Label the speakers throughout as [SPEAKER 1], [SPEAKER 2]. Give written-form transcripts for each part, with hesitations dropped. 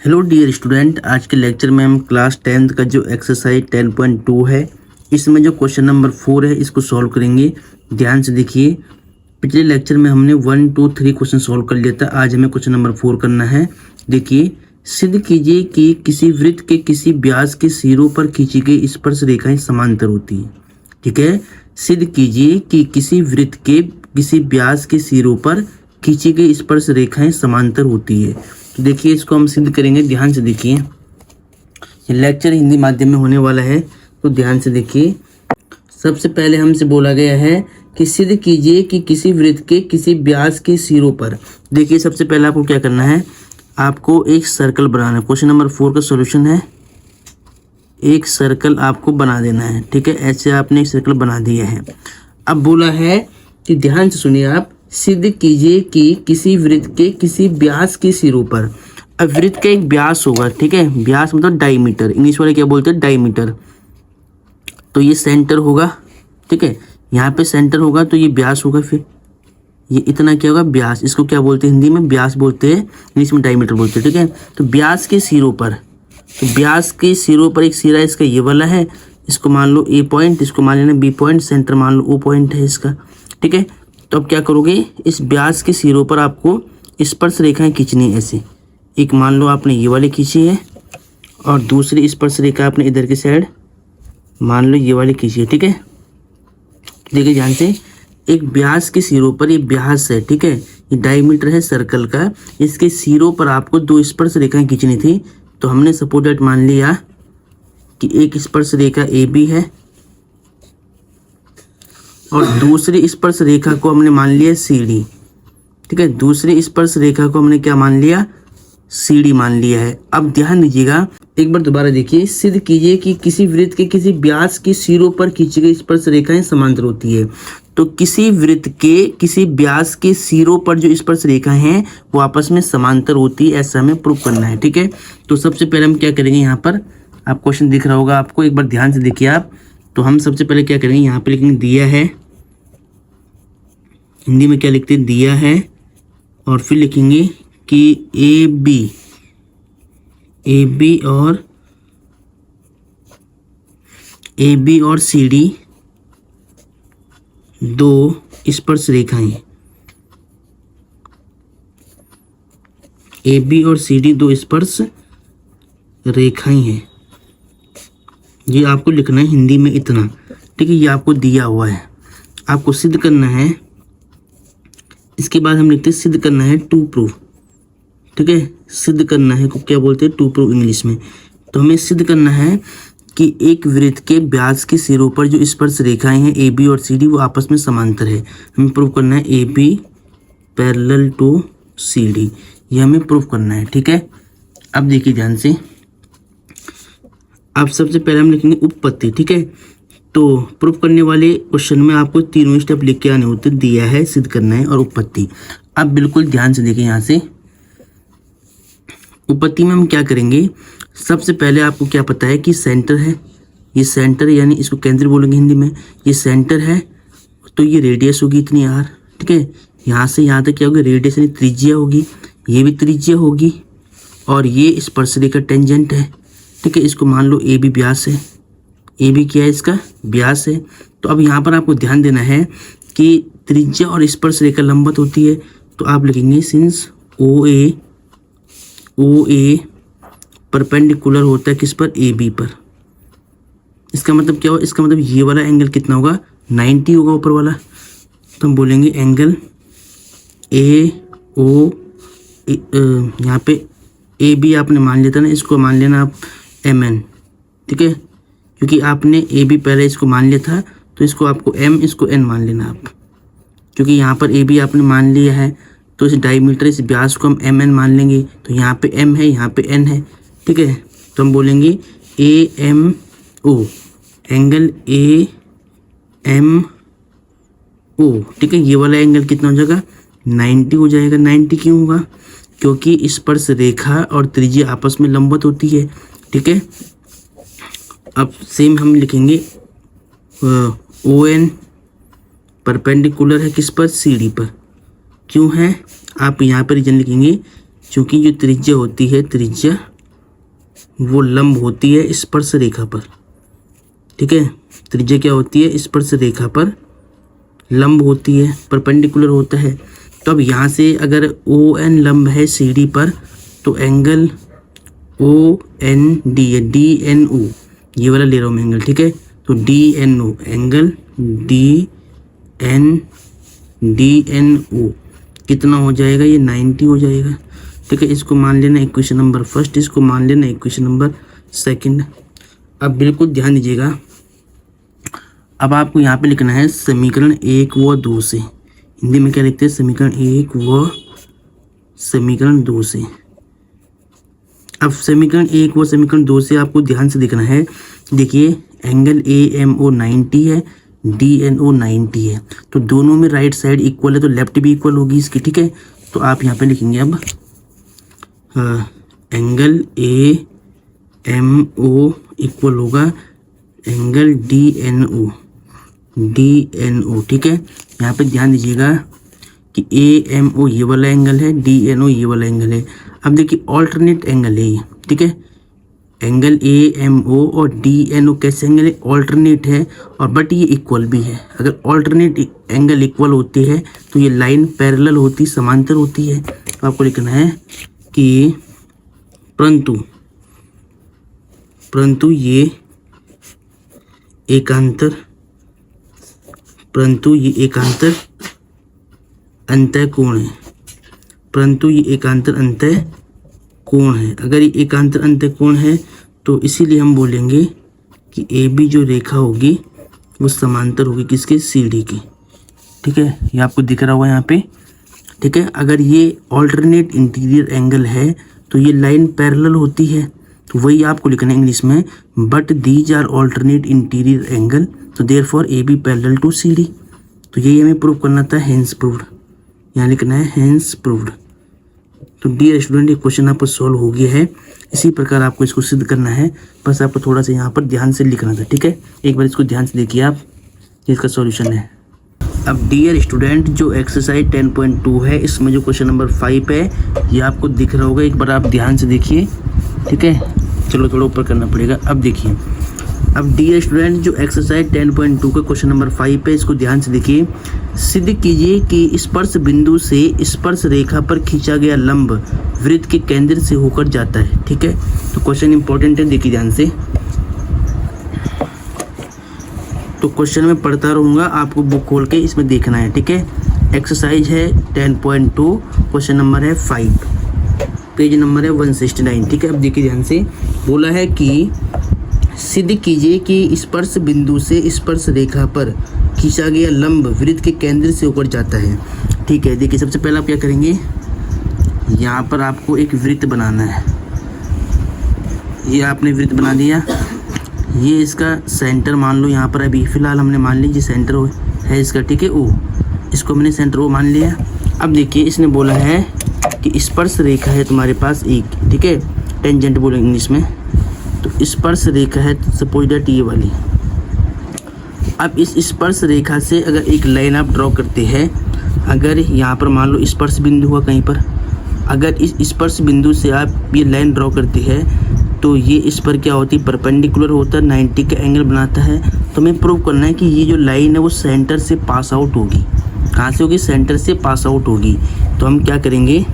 [SPEAKER 1] Hello dear student, आज के lecture में हम क्लास 10th का जो एक्सरसाइज 10.2 है इसमें जो क्वेश्चन नंबर 4 है इसको सॉल्व करेंगे। ध्यान से देखिए, पिछले लेक्चर में हमने 1, 2, 3 क्वेश्चन सॉल्व कर लिया था। आज हमें क्वेश्चन नंबर 4 करना है। देखिए, सिद्ध कीजिए कि किसी वृत्त के किसी व्यास के सिरों पर खींची गई स्पर्श रेखाएं समांतर होती है। ठीक है, सिद्ध कीजिए कि किसी वृत्त के किसी व्यास के सिरों पर खींची गई स्पर्श रेखाएं समांतर होती है। तो देखिए, इसको हम सिद्ध करेंगे। ध्यान से देखिए, ये लेक्चर हिंदी माध्यम में होने वाला है, तो ध्यान से देखिए। सबसे पहले हमसे बोला गया है कि सिद्ध कीजिए कि किसी वृत्त के किसी व्यास के सिरों पर। देखिए, सबसे पहले आपको क्या करना है, आपको एक सर्कल बनाना है। क्वेश्चन नंबर 4 का सॉल्यूशन है, एक सर्कल आपको बना देना है। ठीक है, ऐसे आपने एक सर्कल बना दिया है। अब बोला है कि ध्यान से सुनिए आप, सिद्ध कीजिए कि किसी वृत्त के किसी व्यास के सिरों पर। अब वृत्त का एक व्यास होगा, ठीक है, व्यास मतलब डायमीटर, इंग्लिश वाले क्या बोलते हैं, डायमीटर। तो ये सेंटर होगा, ठीक है, यहाँ पे सेंटर होगा तो ये व्यास होगा। फिर ये इतना क्या होगा, व्यास। इसको क्या बोलते हैं हिंदी में, व्यास बोलते हैं, इंग्लिश में डायमीटर बोलते हैं। ठीक है, तो व्यास के सिरों पर, तो व्यास के सिरों पर एक सिरा इसका ये वाला है, इसको मान लो ए पॉइंट, इसको मान लेना बी पॉइंट, सेंटर मान लो ओ पॉइंट है इसका। ठीक है, तो अब क्या करोगे, इस व्यास के सिरों पर आपको स्पर्श रेखाएं खींचनी है। ऐसे एक मान लो आपने ये वाली खींची है और दूसरी स्पर्श रेखा आपने इधर की साइड मान लो ये वाली खींची है। ठीक है, देखिए ध्यान से, एक व्यास के सिरों पर, ये व्यास है, ठीक है, ये डायमीटर है सर्कल का, इसके सिरों पर आपको दो स्पर्श रेखाएं खींचनी थी। तो हमने सपोज दैट मान लिया कि एक स्पर्श रेखा ए बी है और दूसरी स्पर्श रेखा को हमने मान लिया सी डी। ठीक है, दूसरी स्पर्श रेखा को हमने क्या मान लिया, सी डी मान लिया है। अब ध्यान दीजिएगा, एक बार दोबारा देखिए, सिद्ध कीजिए कि किसी वृत्त के किसी व्यास के सिरों पर खींची गई स्पर्श रेखाएं समांतर होती है। तो किसी वृत्त के किसी व्यास के सिरों पर जो स्पर्श रेखाएं हैं वो आपस में समांतर होती है, ऐसा हमें प्रूव करना है। ठीक है, तो सबसे पहले हम क्या करेंगे, यहाँ पर आप क्वेश्चन दिख रहा होगा आपको, एक बार ध्यान से देखिए आप। तो हम सबसे पहले क्या करेंगे, यहाँ पे लिखेंगे दिया है, हिंदी में क्या लिखते हैं, दिया है, और फिर लिखेंगे कि ए बी और सी डी दो स्पर्श रेखाएं, ए बी और सी डी दो स्पर्श रेखाएं हैं। ये आपको लिखना है हिंदी में इतना। ठीक है, ये आपको दिया हुआ है, आपको सिद्ध करना है। इसके बाद हम लिखते हैं सिद्ध करना है टू प्रूव। ठीक है, सिद्ध करना है को क्या बोलते हैं, टू प्रूव इंग्लिश में। तो हमें सिद्ध करना है कि एक वृत्त के व्यास के सिरों पर जो स्पर्श रेखाएं हैं ए बी और सी डी वो आपस में समांतर है। हमें प्रूव करना है A B parallel to C D, ये हमें प्रूव करना है। ठीक है, अब देखिए ध्यान से, अब सबसे पहले हम लिखेंगे उपपत्ति। ठीक है, तो प्रूफ करने वाले क्वेश्चन में आपको तीनों स्टेप लिख के आने होते, दिया है, सिद्ध करना है और उपपत्ति। अब बिल्कुल ध्यान से देखिए, यहाँ से उपपत्ति में हम क्या करेंगे, सबसे पहले आपको क्या पता है कि सेंटर है, ये सेंटर यानी इसको केंद्र बोलेंगे हिंदी में, ये सेंटर है, तो ये रेडियस होगी इतनी आर। ठीक है, यहाँ से यहाँ तक क्या होगी, रेडियस यानी त्रिज्या होगी, ये भी त्रिज्या होगी, और ये स्पर्श रेखा टेंजेंट है। ठीक है, इसको मान लो ए बी व्यास है, ए बी क्या है, इसका व्यास है। तो अब यहाँ पर आपको ध्यान देना है कि त्रिज्या और स्पर्श रेखा लंबवत होती है, तो आप लिखेंगे सिंस ओ ए परपेंडिकुलर होता है किस पर, ए बी पर। इसका मतलब क्या होगा, इसका मतलब ये वाला एंगल कितना होगा, 90 होगा ऊपर वाला। तो हम बोलेंगे एंगल ए ओ, यहाँ पे ए बी आपने मान लिया था ना, इसको मान लेना आप एम एन। ठीक है, क्योंकि आपने ए बी पहले इसको मान लिया था, तो इसको आपको एम, इसको एन मान लेना आप, क्योंकि यहाँ पर ए बी आपने मान लिया है, तो इस डायमीटर, इस व्यास को हम एम एन मान लेंगे। तो यहाँ पे एम है, यहाँ पे एन है। ठीक है, तो हम बोलेंगे A M O, angle A M O. ठीक है, ये वाला एंगल कितना हो जाएगा, 90 हो जाएगा। 90 क्यों होगा, क्योंकि स्पर्श रेखा और त्रिज्या आपस में लंबवत होती है। ठीक है, अब सेम हम लिखेंगे ओ एन परपेंडिकुलर है किस पर, सी डी पर। क्यों है, आप यहाँ पर रीजन लिखेंगे, क्योंकि जो त्रिज्या होती है, त्रिज्या वो लंब होती है स्पर्श रेखा पर, ठीक है। त्रिज्या क्या होती है, स्पर्श रेखा पर लंब होती है, परपेंडिकुलर होता है। तो अब यहाँ से अगर ओ एन लंब है सी डी पर तो एंगल ओ एन डी है, डी एन ओ ये वाला ले रहा हूँ मैं एंगल, ठीक है। तो D N O angle D N O कितना हो जाएगा, ये 90 हो जाएगा, ठीक है। इसको मान लेना इक्वेशन नंबर फर्स्ट, इसको मान लेना इक्वेशन नंबर सेकंड। अब बिल्कुल ध्यान दीजिएगा, अब आपको यहाँ पे लिखना है समीकरण 1 व 2 से। हिंदी में क्या लिखते हैं, समीकरण 1 व समीकरण 2 से। अब समीकरण 1 व समीकरण 2 से आपको ध्यान से देखना है। देखिए एंगल ए एम ओ 90 है, डी एन ओ 90 है, तो दोनों में राइट साइड इक्वल है तो लेफ्ट भी इक्वल होगी इसकी, ठीक है। तो आप यहाँ पे लिखेंगे अब angle A M O equal होगा एंगल डी एन ओ, ठीक है। यहाँ पे ध्यान दीजिएगा कि ए एम ओ ये वाला एंगल है, डी एन ओ ये वाला एंगल है। अब देखिए ऑल्टरनेट एंगल है ये, ठीक है। एंगल ए एम ओ और डी एन ओ कैसे एंगल है, ऑल्टरनेट है, और बट ये इक्वल भी है। अगर ऑल्टरनेट एंगल इक्वल होती है तो ये लाइन पैरेलल होती, समांतर होती है। तो आपको लिखना है कि परंतु ये एकांतर अंतः कोण है, परंतु ये एकांतर अंतः कोण है। अगर ये एकांतर अंतः कोण है तो इसीलिए हम बोलेंगे कि ए बी जो रेखा होगी वो समांतर होगी किसके, सी डी की, ठीक है। ये आपको दिख रहा होगा यहाँ पे, ठीक है। अगर ये ऑल्टरनेट इंटीरियर एंगल है तो ये लाइन पैरेलल होती है, तो वही आपको लिखना है इंग्लिश में, but these are alternate interior angle, तो therefore A B parallel to C D. तो यही हमें प्रूव करना था, हेंस प्रूव्ड। यहाँ लिखना है हेंस प्रूव्ड। तो डियर स्टूडेंट ये क्वेश्चन आपको सॉल्व हो गया है। इसी प्रकार आपको इसको सिद्ध करना है, बस आपको थोड़ा सा यहाँ पर ध्यान से लिखना था, ठीक है। एक बार इसको ध्यान से देखिए आप, इसका सॉल्यूशन है। अब डियर स्टूडेंट जो एक्सरसाइज 10.2 है इसमें जो क्वेश्चन नंबर 5 है ये आपको दिख रहा होगा, एक बार आप ध्यान से देखिए, ठीक है। चलो थोड़ा ऊपर करना पड़ेगा। अब देखिए, अब डियर स्टूडेंट जो एक्सरसाइज 10.2 का क्वेश्चन नंबर 5 है इसको ध्यान से देखिए। सिद्ध कीजिए कि स्पर्श बिंदु से स्पर्श रेखा पर खींचा गया लंब वृत्त के केंद्र से होकर जाता है, ठीक है। तो क्वेश्चन इंपॉर्टेंट है, देखिए ध्यान से। तो क्वेश्चन में पढ़ता रहूँगा, आपको बुक खोल के इसमें देखना है, ठीक है। एक्सरसाइज है 10.2, क्वेश्चन नंबर है 5, पेज नंबर है 169, ठीक है। अब देखिए ध्यान से, बोला है कि सिद्ध कीजिए कि स्पर्श बिंदु से स्पर्श रेखा पर खींचा गया लंब वृत्त के केंद्र से होकर जाता है, ठीक है। देखिए सबसे पहले आप क्या करेंगे, यहाँ पर आपको एक वृत्त बनाना है। ये आपने वृत्त बना दिया, ये इसका सेंटर मान लो, यहाँ पर अभी फ़िलहाल हमने मान लीजिए सेंटर है इसका, ठीक है। ओ, इसको हमने सेंटर ओ मान लिया। अब देखिए इसने बोला है कि स्पर्श रेखा है तुम्हारे पास एक, ठीक है, टेंजेंट बोलेंगे इंग्लिश में। तो स्पर्श रेखा है सपोज दैट ये वाली। अब इस स्पर्श रेखा से अगर एक लाइन आप ड्रॉ करते हैं, अगर यहाँ पर मान लो स्पर्श बिंदु हुआ कहीं पर, अगर इस स्पर्श बिंदु से आप ये लाइन ड्रॉ करते हैं तो ये इस पर क्या होती है, परपेंडिकुलर होता है, 90 का एंगल बनाता है। तो हमें प्रूव करना है कि ये जो लाइन है वो सेंटर से पास आउट होगी। कहाँ से होगी, सेंटर से पास आउट होगी। तो हम क्या करेंगे,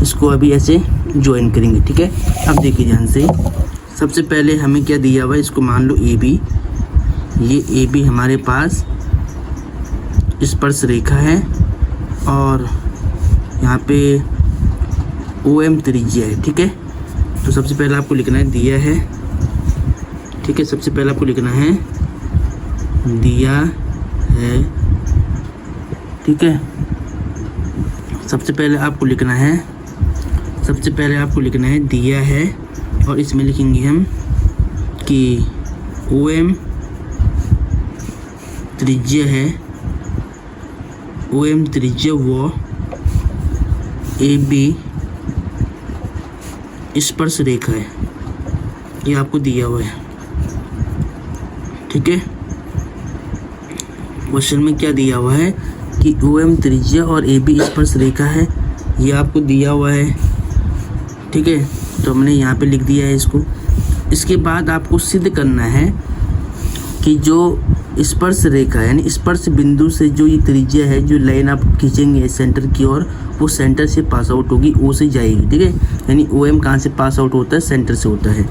[SPEAKER 1] इसको अभी ऐसे ज्वाइन करेंगे, ठीक है। अब देखिए ध्यान से, सबसे पहले हमें क्या दिया हुआ है, इसको मान लो ए बी। ये ए बी हमारे पास स्पर्श रेखा है और यहाँ पे ओ एम त्रिज्या है, ठीक है। तो सबसे पहले आपको लिखना है दिया है, ठीक है। सबसे पहले आपको लिखना है दिया है, ठीक है। सबसे पहले आपको लिखना है दिया है, और इसमें लिखेंगे हम कि ओ एम त्रिज्या है, ओ एम त्रिज्या व ए बी स्पर्श रेखा है, ये आपको दिया हुआ है, ठीक है। क्वेश्चन में क्या दिया हुआ है कि ओ एम त्रिज्या और ए बी स्पर्श रेखा है, ये आपको दिया हुआ है, ठीक है। तो हमने यहाँ पे लिख दिया है इसको। इसके बाद आपको सिद्ध करना है कि जो स्पर्श रेखा यानी स्पर्श बिंदु से जो ये त्रिज्या है, जो लाइन आप खींचेंगे सेंटर की ओर, वो सेंटर से पास आउट होगी, ओ से जाएगी, ठीक है। यानी ओ एम कहाँ से पास आउट होता है, सेंटर से होता है।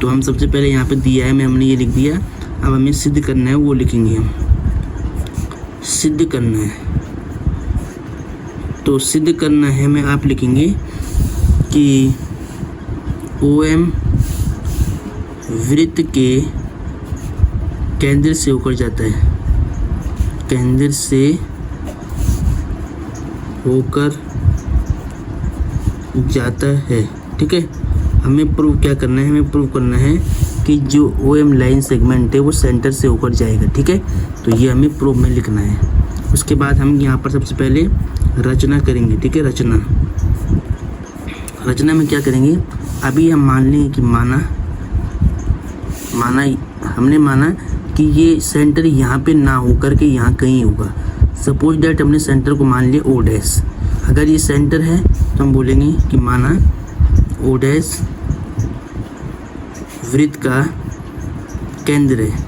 [SPEAKER 1] तो हम सबसे पहले यहाँ पे दिया है, हमने ये लिख दिया। अब हमें सिद्ध करना है, वो लिखेंगे हम, सिद्ध करना है। तो सिद्ध करना है में आप लिखेंगे कि ओ एम वृत्त के केंद्र से होकर जाता है, केंद्र से होकर जाता है, ठीक है। हमें प्रूव क्या करना है, हमें प्रूव करना है कि जो ओ एम लाइन सेगमेंट है वो सेंटर से होकर जाएगा, ठीक है। तो ये हमें प्रूव में लिखना है। उसके बाद हम यहाँ पर सबसे पहले रचना करेंगे, ठीक है। रचना में क्या करेंगे, अभी हम मान लें कि हमने माना कि ये सेंटर यहाँ पे ना होकर के यहाँ कहीं होगा। सपोज दैट हमने सेंटर को मान लिया ओ डैश। अगर ये सेंटर है तो हम बोलेंगे कि माना ओ डैश वृत्त का केंद्र है,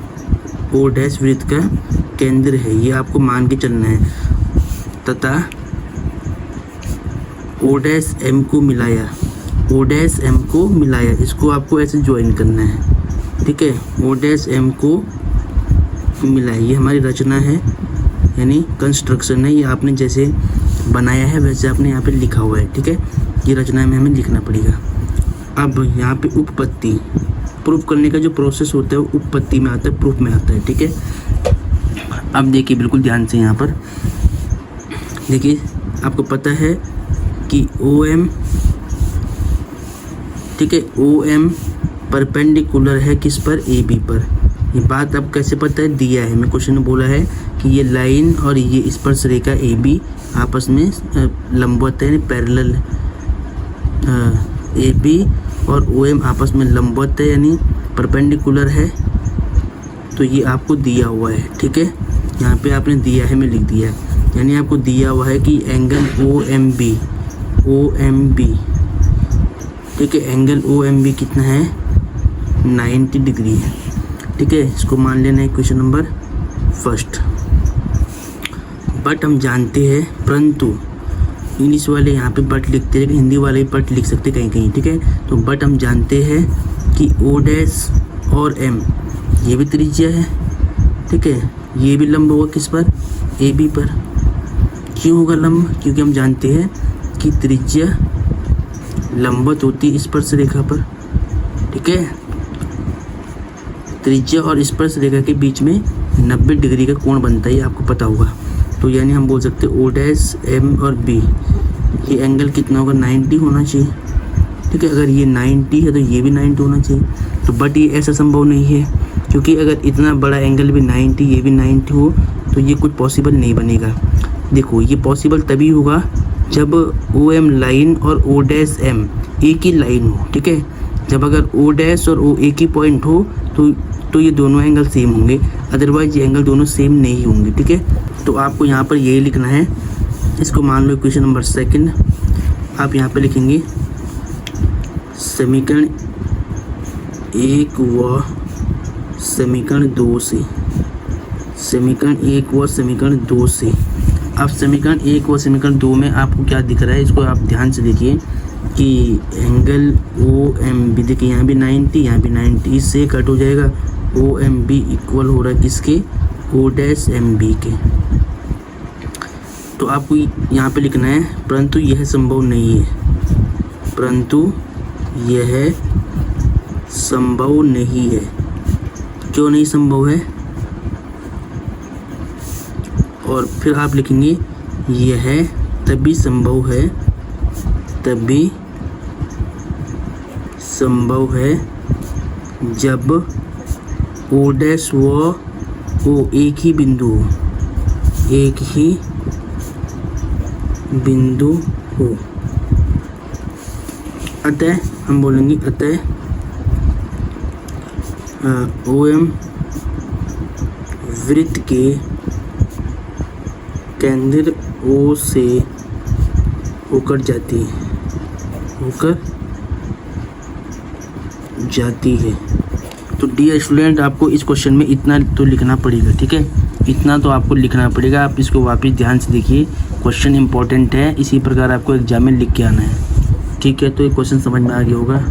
[SPEAKER 1] ओ डैश वृत्त का केंद्र है, ये आपको मान के चलना है। तथा ओ डैश एम को मिलाया, ओ डैश एम को मिलाया, इसको आपको ऐसे ज्वाइन करना है, ठीक है। ओ डैश एम को मिलाया, ये हमारी रचना है, यानी कंस्ट्रक्शन है। ये आपने जैसे बनाया है वैसे आपने यहाँ पे लिखा हुआ है, ठीक है। ये रचना में हमें लिखना पड़ेगा। अब यहाँ पे उपपत्ति प्रूफ करने का जो प्रोसेस होता है वो उपपत्ति में आता है, प्रूफ में आता है, ठीक है। अब देखिए बिल्कुल ध्यान से, यहाँ पर देखिए, आपको पता है कि ओ एम, ठीक है, ओ एम परपेंडिकुलर है किस पर, ए बी पर। ये बात अब कैसे पता है, दिया है, मैं क्वेश्चन में बोला है कि ये लाइन और ये स्पर्श रेखा ए बी आपस में लंबवत है, पैरेलल, ए बी और ओ एम आपस में लंबवत है यानी परपेंडिकुलर है। तो ये आपको दिया हुआ है, ठीक है। यहाँ पे आपने दिया है, मैं लिख दिया, यानी आपको दिया हुआ है कि एंगल ओ एम बी, ठीक है। एंगल ओ एम बी कितना है, 90 डिग्री है, ठीक है। इसको मान लेना है क्वेश्चन नंबर फर्स्ट। बट हम जानते हैं, परंतु इंग्लिश वाले यहाँ पे बट लिखते हैं, हिंदी वाले भी बट लिख सकते कहीं कहीं, ठीक है। तो बट हम जानते हैं कि ओ डैश और एम ये भी त्रिज्या है, ठीक है। ये भी लंब होगा किस पर, ए बी पर। क्यों होगा लंब, क्योंकि हम जानते हैं कि त्रिज्या लंबवत होती है स्पर्श रेखा पर, ठीक है। त्रिज्या और स्पर्श रेखा के बीच में 90 डिग्री का कोण बनता है, ये आपको पता होगा। तो यानी हम बोल सकते हैं ओ डैश एम और बी, ये एंगल कितना होगा, 90 होना चाहिए, ठीक है। अगर ये 90 है तो ये भी 90 होना चाहिए। तो बट ये ऐसा संभव नहीं है, क्योंकि अगर इतना बड़ा एंगल भी 90, ये भी 90 हो तो ये कुछ पॉसिबल नहीं बनेगा। देखो ये पॉसिबल तभी होगा जब ओ एम लाइन और ओ डैश एम एक ही लाइन हो, ठीक है। जब अगर ओ डैश और ओ एक ही पॉइंट हो तो ये दोनों एंगल सेम होंगे, अदरवाइज ये एंगल दोनों सेम नहीं होंगे, ठीक है। तो आपको यहाँ पर यही लिखना है। इसको मान लो क्वेश्चन नंबर सेकंड, आप यहाँ पे लिखेंगे समीकरण 1 व समीकरण 2 से, समीकरण 1 व समीकरण 2 से। अब समीकरण 1 व समीकरण 2 में आपको क्या दिख रहा है, इसको आप ध्यान से देखिए कि एंगल ओ एम बी, देखिए यहाँ भी 90, यहाँ भी 90, इससे कट हो जाएगा। ओ एम बी इक्वल हो रहा है किसके, ओ डैश एम बी के। तो आपको यहाँ पे लिखना है परंतु यह संभव नहीं है, परंतु यह संभव नहीं है। क्यों नहीं संभव है, और फिर आप लिखेंगे यह तभी संभव है, तभी संभव है जब ओ डैश व ओ एक ही बिंदु हो, एक ही बिंदु हो। अतः हम बोलेंगे अतः ओ एम वृत्त के केंद्र ओ से होकर जाती है, होकर जाती है। तो डियर स्टूडेंट, आपको इस क्वेश्चन में इतना तो लिखना पड़ेगा, ठीक है, इतना तो आपको लिखना पड़ेगा। आप इसको वापस ध्यान से देखिए, क्वेश्चन इंपॉर्टेंट है, इसी प्रकार आपको एग्जाम में लिख के आना है, ठीक है। तो ये क्वेश्चन समझ में आ गया होगा।